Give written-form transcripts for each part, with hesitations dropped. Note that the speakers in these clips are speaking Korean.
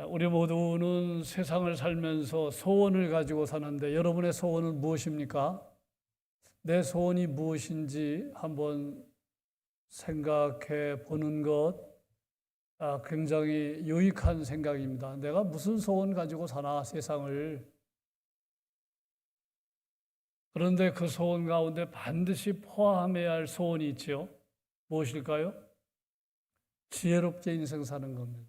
우리 모두는 세상을 살면서 소원을 가지고 사는데 여러분의 소원은 무엇입니까? 내 소원이 무엇인지 한번 생각해 보는 것 굉장히 유익한 생각입니다. 내가 무슨 소원 가지고 사나 세상을. 그런데 그 소원 가운데 반드시 포함해야 할 소원이 있지요. 무엇일까요? 지혜롭게 인생 사는 겁니다.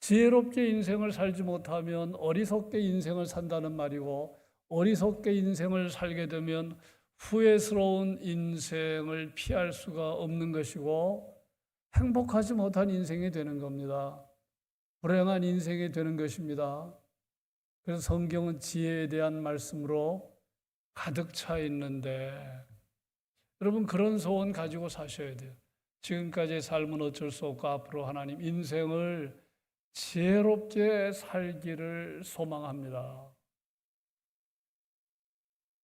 지혜롭게 인생을 살지 못하면 어리석게 인생을 산다는 말이고, 어리석게 인생을 살게 되면 후회스러운 인생을 피할 수가 없는 것이고 행복하지 못한 인생이 되는 겁니다. 불행한 인생이 되는 것입니다. 그래서 성경은 지혜에 대한 말씀으로 가득 차 있는데, 여러분 그런 소원 가지고 사셔야 돼요. 지금까지의 삶은 어쩔 수 없고 앞으로 하나님 인생을 지혜롭게 살기를 소망합니다.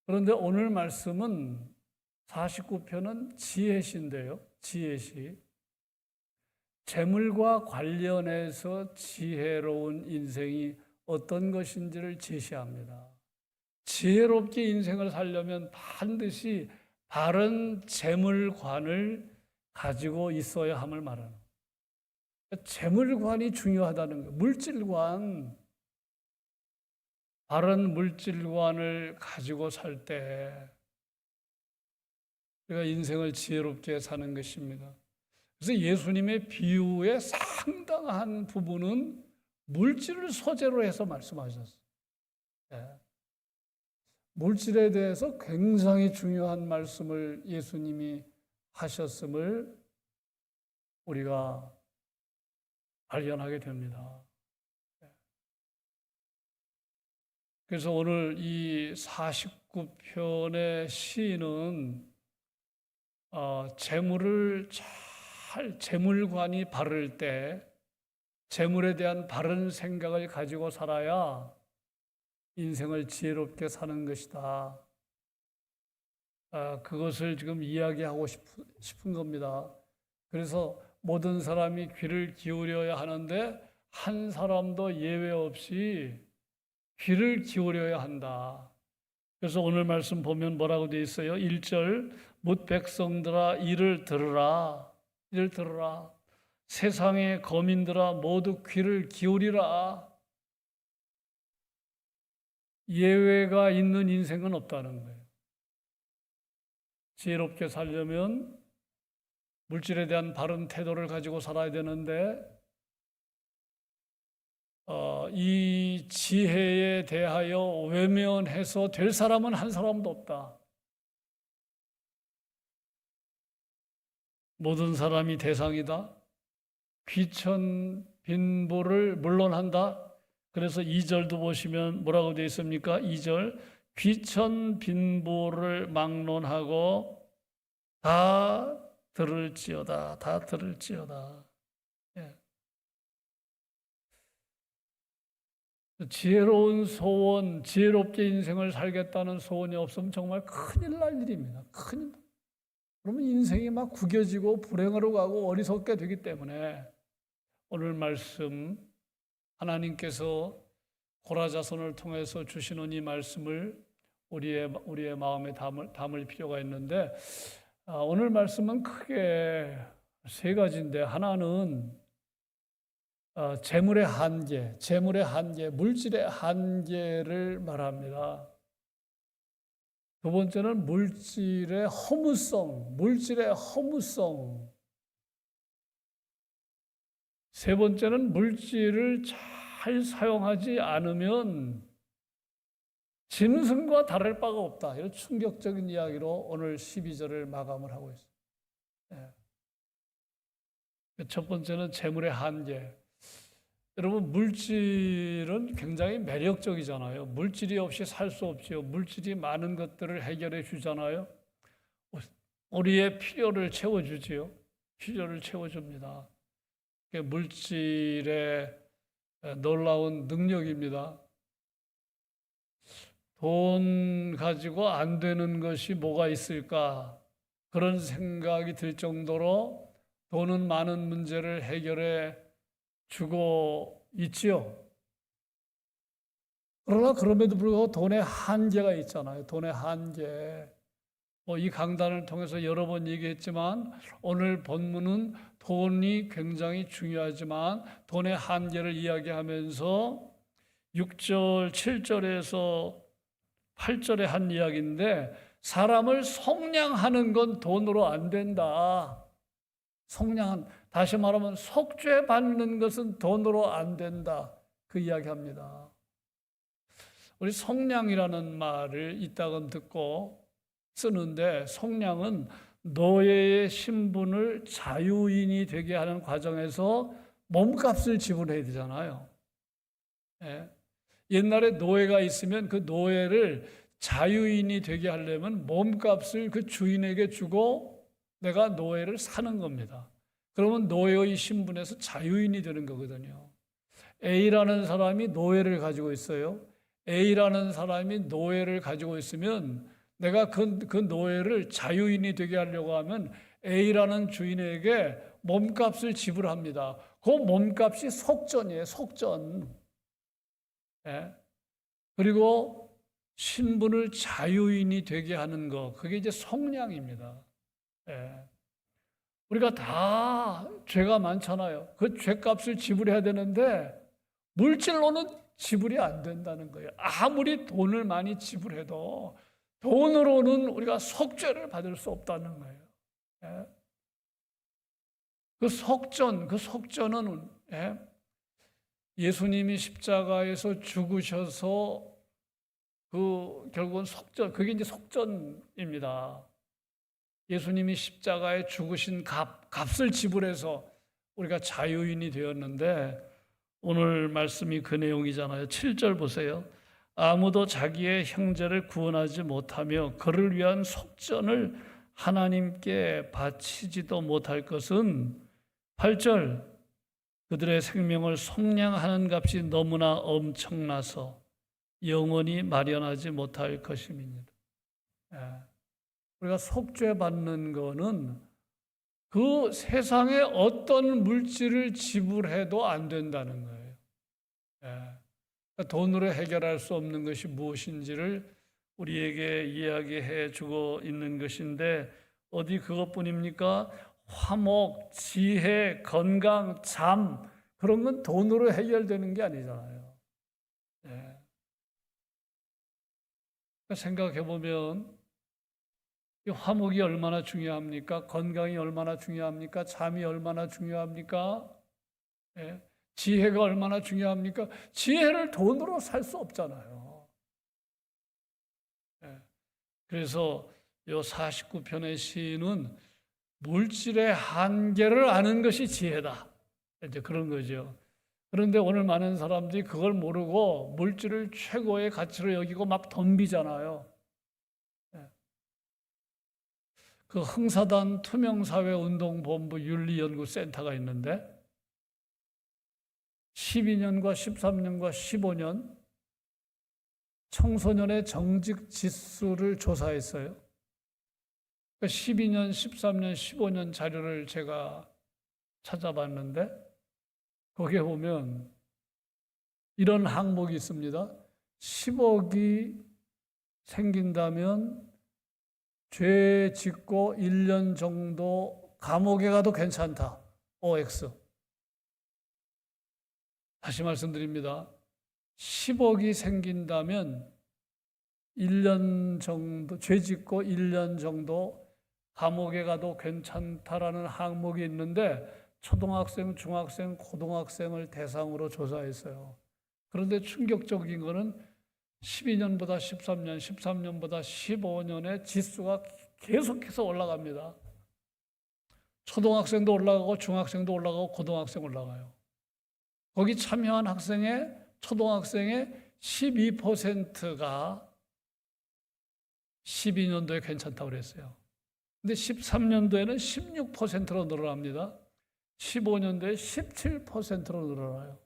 그런데 오늘 말씀은 49편은 지혜시인데요. 지혜시. 재물과 관련해서 지혜로운 인생이 어떤 것인지를 제시합니다. 지혜롭게 인생을 살려면 반드시 바른 재물관을 가지고 있어야 함을 말하는 거예요. 재물관이 중요하다는 거예요. 물질관, 바른 물질관을 가지고 살 때 우리가 인생을 지혜롭게 사는 것입니다. 그래서 예수님의 비유의 상당한 부분은 물질을 소재로 해서 말씀하셨어요. 물질에 대해서 굉장히 중요한 말씀을 예수님이 하셨음을 우리가 발견하게 됩니다. 그래서 오늘 이 49편의 시인은 재물관이 바를 때 재물에 대한 바른 생각을 가지고 살아야 인생을 지혜롭게 사는 것이다. 그것을 지금 이야기하고 싶은 겁니다. 그래서 모든 사람이 귀를 기울여야 하는데 한 사람도 예외 없이 귀를 기울여야 한다. 그래서 오늘 말씀 보면 뭐라고 되어 있어요? 1절 뭇 백성들아 이를 들으라. 이를 들으라. 세상의 거민들아 모두 귀를 기울이라. 예외가 있는 인생은 없다는 거예요. 지혜롭게 살려면 물질에 대한 바른 태도를 가지고 살아야 되는데 이 지혜에 대하여 외면해서 될 사람은 한 사람도 없다. 모든 사람이 대상이다. 귀천 빈보를 물론한다. 그래서 2절도 보시면 뭐라고 되어 있습니까? 2절 귀천 빈보를 막론하고 다 들을지어다. 다 들을지어다. 지혜로운 소원, 지혜롭게 인생을 살겠다는 소원이 없으면 정말 큰일 날 일입니다. 큰일. 그러면 인생이 막 구겨지고 불행으로 가고 어리석게 되기 때문에 오늘 말씀 하나님께서 고라자손을 통해서 주시는 이 말씀을 우리의 마음에 담을 필요가 있는데 오늘 말씀은 크게 세 가지인데 하나는 재물의 한계, 물질의 한계를 말합니다. 두 번째는 물질의 허무성. 세 번째는 물질을 잘 사용하지 않으면 짐승과 다를 바가 없다. 이런 충격적인 이야기로 오늘 12절을 마감을 하고 있습니다. 첫 번째는 재물의 한계. 여러분 물질은 굉장히 매력적이잖아요. 물질이 없이 살 수 없지요. 물질이 많은 것들을 해결해 주잖아요. 우리의 필요를 채워주지요. 필요를 채워줍니다. 그게 물질의 놀라운 능력입니다. 돈 가지고 안 되는 것이 뭐가 있을까? 그런 생각이 들 정도로 돈은 많은 문제를 해결해 주고 있지요. 그러나 그럼에도 불구하고 돈의 한계가 있잖아요. 돈의 한계. 이 강단을 통해서 여러 번 얘기했지만 오늘 본문은 돈이 굉장히 중요하지만 돈의 한계를 이야기하면서 6절, 7절에서 8절에 한 이야기인데 사람을 속량하는 건 돈으로 안 된다. 다시 말하면 속죄 받는 것은 돈으로 안 된다. 그 이야기합니다. 우리 속량이라는 말을 이따금 듣고 쓰는데 속량은 노예의 신분을 자유인이 되게 하는 과정에서 몸값을 지불해야 되잖아요. 예. 옛날에 노예가 있으면 그 노예를 자유인이 되게 하려면 몸값을 그 주인에게 주고 내가 노예를 사는 겁니다. 그러면 노예의 신분에서 자유인이 되는 거거든요. A라는 사람이 노예를 가지고 있어요. A라는 사람이 노예를 가지고 있으면 내가 그 노예를 자유인이 되게 하려고 하면 A라는 주인에게 몸값을 지불합니다. 그 몸값이 속전이에요. 속전. 예. 그리고 신분을 자유인이 되게 하는 거, 그게 이제 속량입니다. 예. 우리가 다 죄가 많잖아요. 그 죄값을 지불해야 되는데 물질로는 지불이 안 된다는 거예요. 아무리 돈을 많이 지불해도 돈으로는 우리가 속죄를 받을 수 없다는 거예요. 예. 그 속전은 예수님이 십자가에서 죽으셔서 결국은 그게 이제 속전입니다. 예수님이 십자가에 죽으신 값을 지불해서 우리가 자유인이 되었는데 오늘 말씀이 그 내용이잖아요. 7절 보세요. 아무도 자기의 형제를 구원하지 못하며 그를 위한 속전을 하나님께 바치지도 못할 것은 8절 그들의 생명을 속량하는 값이 너무나 엄청나서 영원히 마련하지 못할 것임이니라. 우리가 속죄 받는 거는 그 세상에 어떤 물질을 지불해도 안 된다는 거예요. 돈으로 해결할 수 없는 것이 무엇인지를 우리에게 이야기해 주고 있는 것인데 어디 그것뿐입니까? 화목, 지혜, 건강, 잠 그런 건 돈으로 해결되는 게 아니잖아요. 생각해 보면 이 화목이 얼마나 중요합니까? 건강이 얼마나 중요합니까? 잠이 얼마나 중요합니까? 지혜가 얼마나 중요합니까? 지혜를 돈으로 살 수 없잖아요. 그래서 이 49편의 시인은 물질의 한계를 아는 것이 지혜다. 이제 그런 거죠. 그런데 오늘 많은 사람들이 그걸 모르고 물질을 최고의 가치로 여기고 막 덤비잖아요. 그 흥사단 투명사회운동본부 윤리연구센터가 있는데 12년과 13년과 15년 청소년의 정직 지수를 조사했어요. 12년, 13년, 15년 자료를 제가 찾아봤는데 거기에 보면 이런 항목이 있습니다. 10억이 생긴다면 죄 짓고 1년 정도 감옥에 가도 괜찮다. OX. 다시 말씀드립니다. 10억이 생긴다면 1년 정도, 죄 짓고 1년 정도 감옥에 가도 괜찮다라는 항목이 있는데 초등학생, 중학생, 고등학생을 대상으로 조사했어요. 그런데 충격적인 거는 12년보다 13년, 13년보다 15년의 지수가 계속해서 올라갑니다. 초등학생도 올라가고 중학생도 올라가고 고등학생 올라가요. 거기 참여한 초등학생의 12%가 12년도에 괜찮다고 그랬어요. 근데 13년도에는 16%로 늘어납니다. 15년도에 17%로 늘어나요.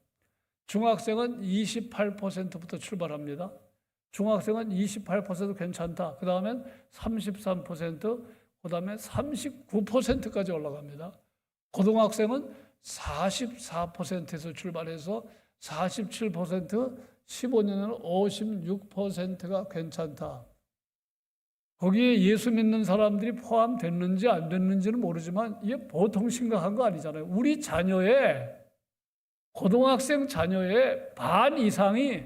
중학생은 28%부터 출발합니다. 중학생은 28% 괜찮다. 그 다음엔 33%, 그 다음에 39%까지 올라갑니다. 고등학생은 44%에서 출발해서 47%, 15년에는 56%가 괜찮다. 거기에 예수 믿는 사람들이 포함됐는지 안 됐는지는 모르지만 이게 보통 심각한 거 아니잖아요. 우리 자녀의 고등학생 자녀의 반 이상이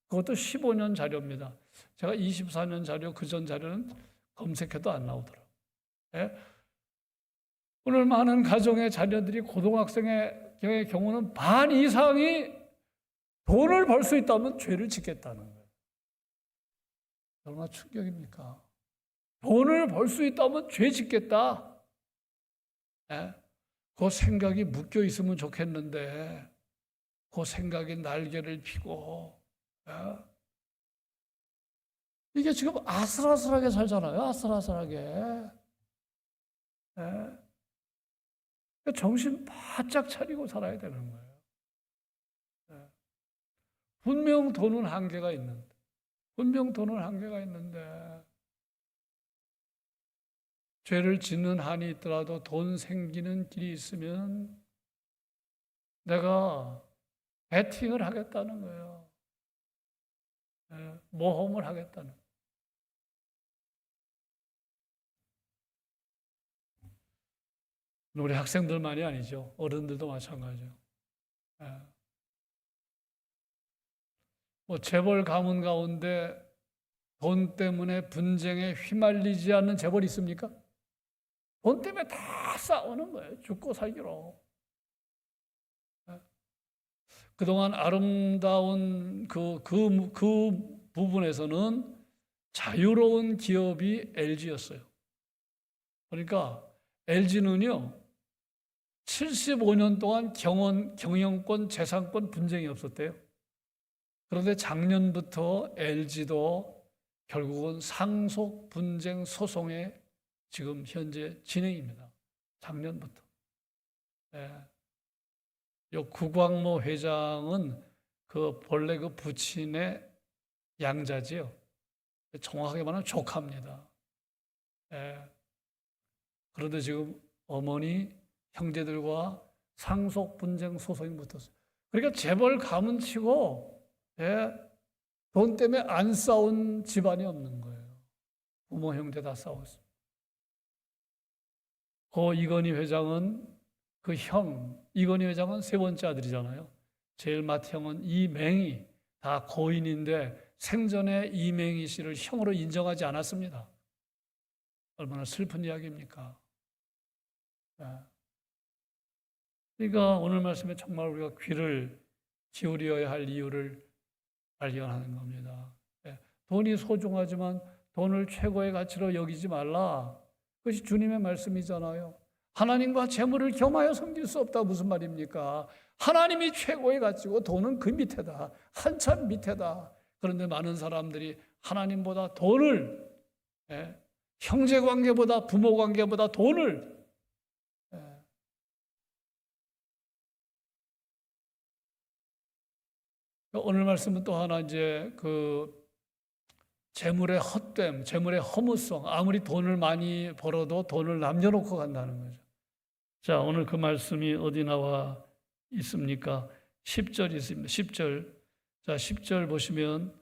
그것도 15년 자료입니다. 제가 24년 자료, 그전 자료는 검색해도 안 나오더라고요. 예? 오늘 많은 가정의 자녀들이 고등학생의 경우는 반 이상이 돈을 벌 수 있다면 죄를 짓겠다는 거예요. 얼마나 충격입니까? 돈을 벌 수 있다면 죄 짓겠다. 예? 그 생각이 묶여 있으면 좋겠는데 그 생각이 날개를 피고 이게 지금 아슬아슬하게 살잖아요. 아슬아슬하게. 정신 바짝 차리고 살아야 되는 거예요. 분명 돈은 한계가 있는데 죄를 짓는 한이 있더라도 돈 생기는 길이 있으면 내가 베팅을 하겠다는 거예요. 모험을 하겠다는 거예요. 우리 학생들만이 아니죠. 어른들도 마찬가지예요. 재벌 가문 가운데 돈 때문에 분쟁에 휘말리지 않는 재벌이 있습니까? 돈 때문에 다 싸우는 거예요. 죽고 살기로. 그동안 아름다운 그 부분에서는 자유로운 기업이 LG였어요. 그러니까 LG는요, 75년 동안 경영권, 재산권 분쟁이 없었대요. 그런데 작년부터 LG도 결국은 상속 분쟁 소송에 지금 현재 진행입니다. 작년부터. 요 구광모 회장은 본래 부친의 양자지요. 정확하게 말하면 조카입니다. 그런데 지금 어머니, 형제들과 상속 분쟁 소송이 붙었어요. 그러니까 재벌 가문치고 돈 때문에 안 싸운 집안이 없는 거예요. 부모, 형제 다 싸웠어요. 이건희 회장은 이건희 회장은 세 번째 아들이잖아요. 제일 맏형은 이맹희, 다 고인인데 생전에 이맹희 씨를 형으로 인정하지 않았습니다. 얼마나 슬픈 이야기입니까? 그러니까 오늘 말씀에 정말 우리가 귀를 기울여야 할 이유를 발견하는 겁니다. 돈이 소중하지만 돈을 최고의 가치로 여기지 말라. 그것이 주님의 말씀이잖아요. 하나님과 재물을 겸하여 섬길 수 없다 무슨 말입니까? 하나님이 최고의 가치고 돈은 그 밑에다. 한참 밑에다. 그런데 많은 사람들이 하나님보다 돈을, 형제관계보다 부모관계보다 돈을, 오늘 말씀은 또 하나 이제 재물의 헛됨, 재물의 허무성, 아무리 돈을 많이 벌어도 돈을 남겨놓고 간다는 거죠. 자, 오늘 그 말씀이 어디 나와 있습니까? 10절이 있습니다. 10절. 자, 10절 보시면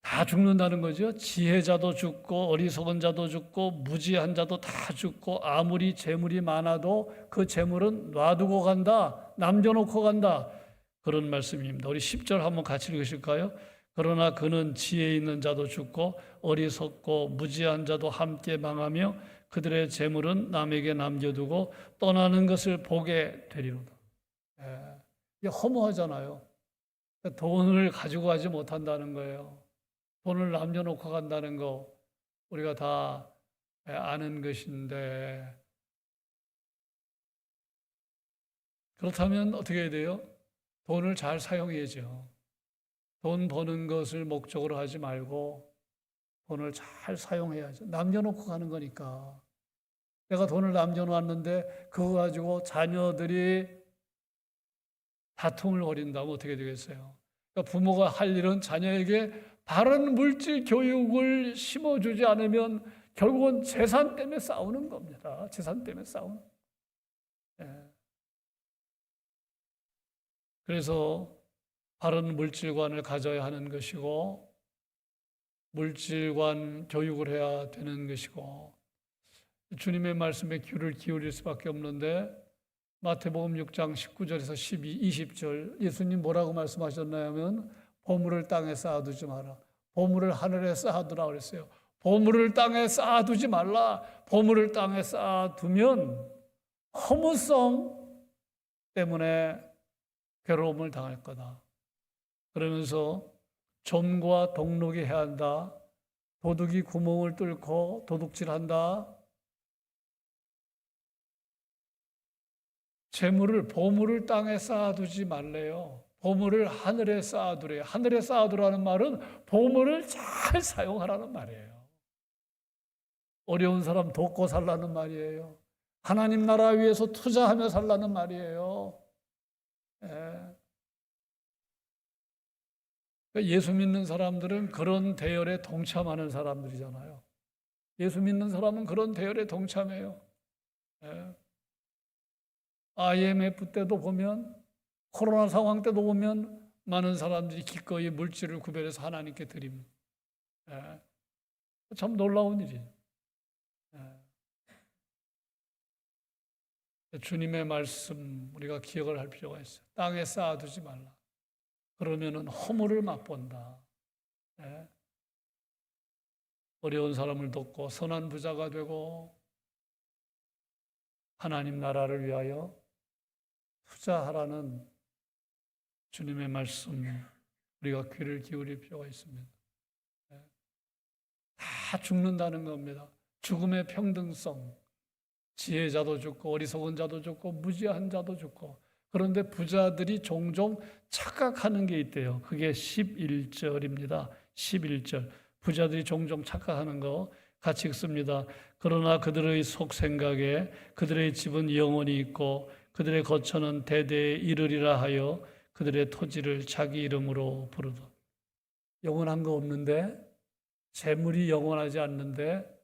다 죽는다는 거죠. 지혜자도 죽고 어리석은 자도 죽고 무지한 자도 다 죽고 아무리 재물이 많아도 그 재물은 놔두고 간다. 남겨놓고 간다. 그런 말씀입니다. 우리 10절 한번 같이 읽으실까요? 그러나 그는 지혜 있는 자도 죽고 어리석고 무지한 자도 함께 망하며 그들의 재물은 남에게 남겨두고 떠나는 것을 보게 되리로다. 이게 허무하잖아요. 돈을 가지고 가지 못한다는 거예요. 돈을 남겨놓고 간다는 거 우리가 다 아는 것인데 그렇다면 어떻게 해야 돼요? 돈을 잘 사용해야죠. 돈 버는 것을 목적으로 하지 말고 돈을 잘 사용해야죠. 남겨놓고 가는 거니까. 내가 돈을 남겨놓았는데 그거 가지고 자녀들이 다툼을 벌인다면 어떻게 되겠어요? 그러니까 부모가 할 일은 자녀에게 바른 물질 교육을 심어주지 않으면 결국은 재산 때문에 싸우는 겁니다. 재산 때문에 싸우는. 그래서 바른 물질관을 가져야 하는 것이고 물질관 교육을 해야 되는 것이고 주님의 말씀에 귀를 기울일 수밖에 없는데 마태복음 6장 19절에서 20절 예수님 뭐라고 말씀하셨나요 하면 보물을 땅에 쌓아두지 마라. 보물을 하늘에 쌓아두라 그랬어요. 보물을 땅에 쌓아두지 말라. 보물을 땅에 쌓아두면 허무성 때문에 괴로움을 당할 거다. 그러면서 점과 동록이 해야 한다. 도둑이 구멍을 뚫고 도둑질한다. 재물을 보물을 땅에 쌓아두지 말래요. 보물을 하늘에 쌓아두래요. 하늘에 쌓아두라는 말은 보물을 잘 사용하라는 말이에요. 어려운 사람 돕고 살라는 말이에요. 하나님 나라 위해서 투자하며 살라는 말이에요. 예수 믿는 사람들은 그런 대열에 동참하는 사람들이잖아요. 예수 믿는 사람은 그런 대열에 동참해요. IMF 때도 보면 코로나 상황 때도 보면 많은 사람들이 기꺼이 물질을 구별해서 하나님께 드립니다. 참 놀라운 일이에요. 주님의 말씀 우리가 기억을 할 필요가 있어요. 땅에 쌓아두지 말라. 그러면은 허물을 맛본다. 어려운 사람을 돕고 선한 부자가 되고 하나님 나라를 위하여 투자하라는 주님의 말씀 우리가 귀를 기울일 필요가 있습니다. 다 죽는다는 겁니다. 죽음의 평등성. 지혜자도 죽고 어리석은 자도 죽고 무지한 자도 죽고 그런데 부자들이 종종 착각하는 게 있대요. 그게 11절입니다. 11절. 부자들이 종종 착각하는 거 같이 읽습니다. 그러나 그들의 속생각에 그들의 집은 영원히 있고 그들의 거처는 대대에 이르리라 하여 그들의 토지를 자기 이름으로 부르다. 영원한 거 없는데 재물이 영원하지 않는데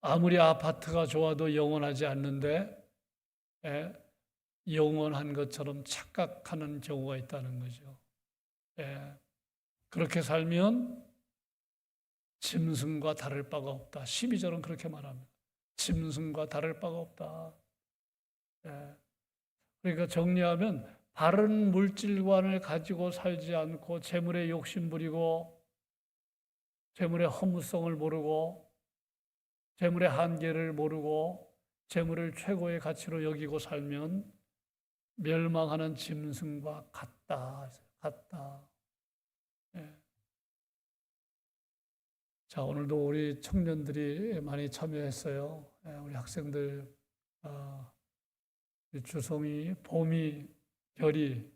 아무리 아파트가 좋아도 영원하지 않는데 영원한 것처럼 착각하는 경우가 있다는 거죠. 그렇게 살면 짐승과 다를 바가 없다. 12절은 그렇게 말합니다. 짐승과 다를 바가 없다. 그러니까 정리하면 바른 물질관을 가지고 살지 않고 재물에 욕심 부리고 재물의 허무성을 모르고 재물의 한계를 모르고 재물을 최고의 가치로 여기고 살면 멸망하는 짐승과 같다. 자, 오늘도 우리 청년들이 많이 참여했어요. 우리 학생들, 주성이, 봄이, 별이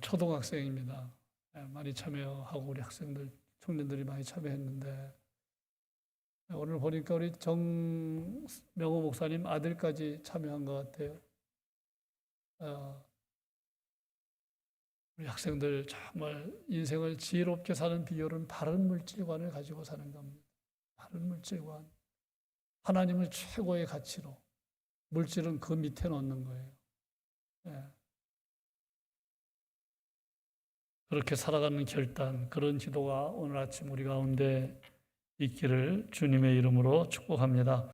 초등학생입니다. 많이 참여하고 우리 학생들, 청년들이 많이 참여했는데 오늘 보니까 우리 정명호 목사님 아들까지 참여한 것 같아요. 우리 학생들 정말 인생을 지혜롭게 사는 비결은 바른 물질관을 가지고 사는 겁니다. 바른 물질관. 하나님을 최고의 가치로. 물질은 그 밑에 놓는 거예요. 그렇게 살아가는 결단, 그런 지도가 오늘 아침 우리 가운데 있기를 주님의 이름으로 축복합니다.